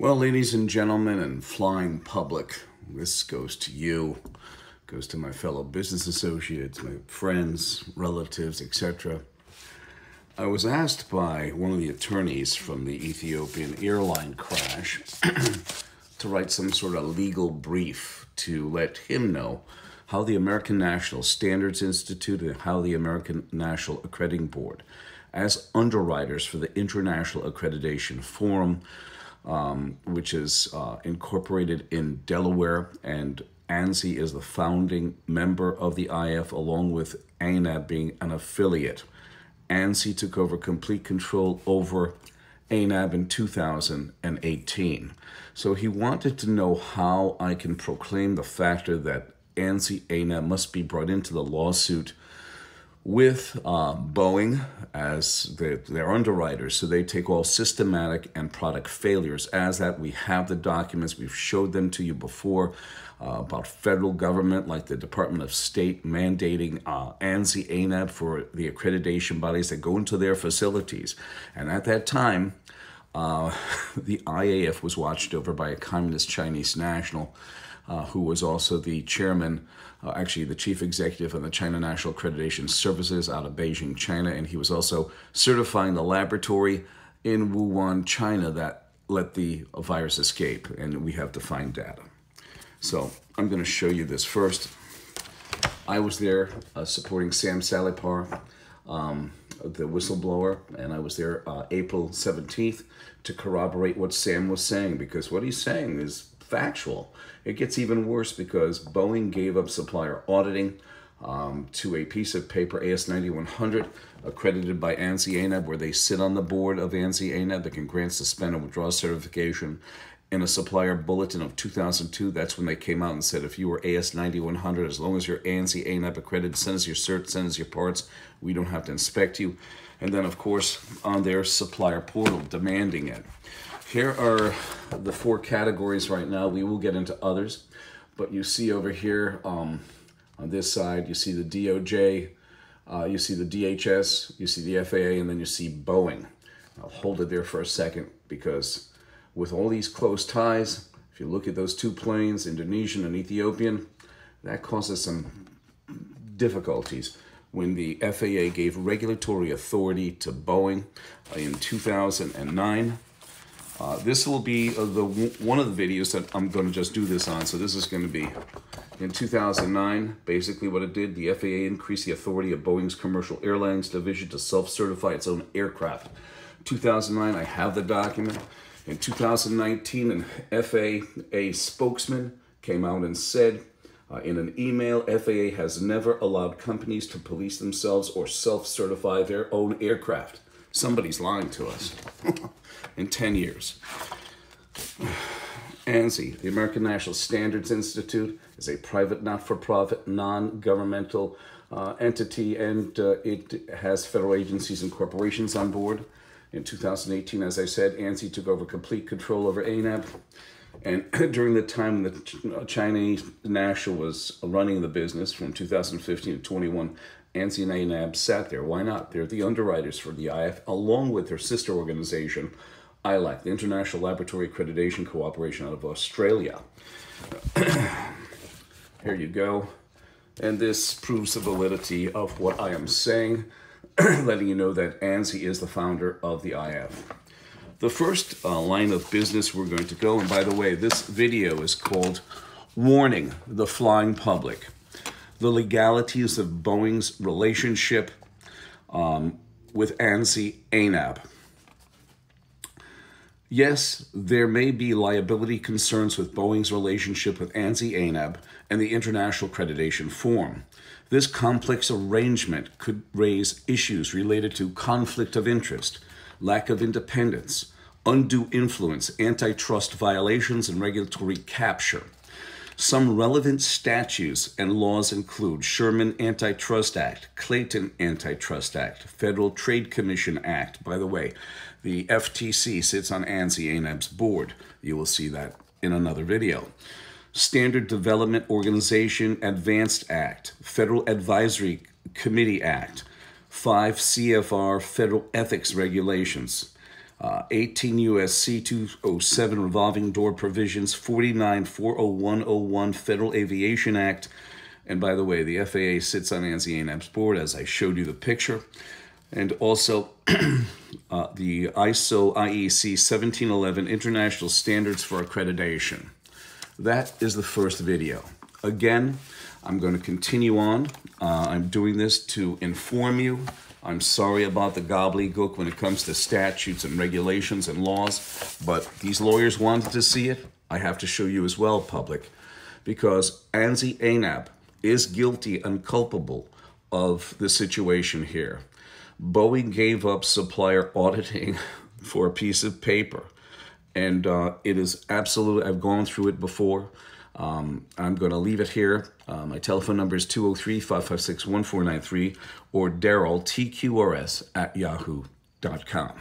Well, ladies and gentlemen and flying public, this goes to you, goes to my fellow business associates, my friends, relatives, etc. I was asked by one of the attorneys from the Ethiopian airline crash to write some sort of legal brief to let him know how the American National Standards Institute and how the American National Accrediting Board, as underwriters for the International Accreditation Forum, which is incorporated in Delaware, and ANSI is the founding member of the IAF, along with ANAB being an affiliate. ANSI took over complete control over ANAB in 2018. So he wanted to know how I can proclaim the factor that ANSI-ANAB must be brought into the lawsuit with Boeing as their underwriters, so they take all systematic and product failures. As that, we have the documents, we've showed them to you before, about federal government like the Department of State mandating ANSI-ANAB for the accreditation bodies that go into their facilities. And at that time, the IAF was watched over by a communist Chinese national who was also the chairman, actually the chief executive of the China National Accreditation Services out of Beijing, China, and he was also certifying the laboratory in Wuhan, China that let the virus escape, and we have to find data. So I'm going to show you this first. I was there supporting Sam Salipar, the whistleblower, and I was there April 17th to corroborate what Sam was saying, because what he's saying is factual. It gets even worse because Boeing gave up supplier auditing to a piece of paper, AS9100, accredited by ANSI-ANAB, where they sit on the board of ANSI-ANAB that can grant, suspend, and withdraw certification. In a supplier bulletin of 2002, that's when they came out and said, if you were AS9100, as long as you're ANSI-ANAB accredited, send us your cert, send us your parts, we don't have to inspect you. And then, of course, on their supplier portal, demanding it. Here are the four categories right now. We will get into others, but you see over here on this side, you see the DOJ, you see the DHS, you see the FAA, and then you see Boeing. I'll hold it there for a second, because with all these close ties, if you look at those two planes, Indonesian and Ethiopian, that causes some difficulties. When the FAA gave regulatory authority to Boeing in 2009, this will be one of the videos that I'm going to just do this on. So this is going to be in 2009. Basically what it did, the FAA increased the authority of Boeing's commercial airlines division to self-certify its own aircraft. 2009, I have the document. In 2019, an FAA spokesman came out and said in an email, FAA has never allowed companies to police themselves or self-certify their own aircraft. Somebody's lying to us. In 10 years. ANSI, the American National Standards Institute, is a private, not-for-profit, non-governmental entity, and it has federal agencies and corporations on board. In 2018, as I said, ANSI took over complete control over ANAB, and during the time the Chinese national was running the business from 2015 to 21, ANSI and ANAB sat there. Why not? They're the underwriters for the IAF, along with their sister organization, ILAC, the International Laboratory Accreditation Cooperation out of Australia. Here you go. And this proves the validity of what I am saying, letting you know that ANSI is the founder of the IAF. The first line of business we're going to go, and by the way, this video is called Warning the Flying Public: The Legalities of Boeing's Relationship with ANSI-ANAB. Yes, there may be liability concerns with Boeing's relationship with ANSI-ANAB and the International Accreditation Forum. This complex arrangement could raise issues related to conflict of interest, lack of independence, undue influence, antitrust violations, and regulatory capture. Some relevant statutes and laws include Sherman Antitrust Act, Clayton Antitrust Act, Federal Trade Commission Act. By the way, the FTC sits on ANSI-ANAB's board. You will see that in another video. Standard Development Organization Advanced Act, Federal Advisory Committee Act, 5 CFR Federal Ethics Regulations, 18 U.S.C. 207 revolving door provisions, 49-40101 Federal Aviation Act. And by the way, the FAA sits on ANSI-ANAB's board, as I showed you the picture. And also the ISO IEC 1711 International Standards for Accreditation. That is the first video. Again, I'm going to continue on. I'm doing this to inform you. I'm sorry about the gobbledygook when it comes to statutes and regulations and laws, but these lawyers wanted to see it. I have to show you as well, public, because ANSI-ANAB is guilty and culpable of the situation here. Boeing gave up supplier auditing for a piece of paper, and it is absolutely, I've gone through it before. I'm going to leave it here. My telephone number is 203-556-1493 or Daryl, TQRS @yahoo.com.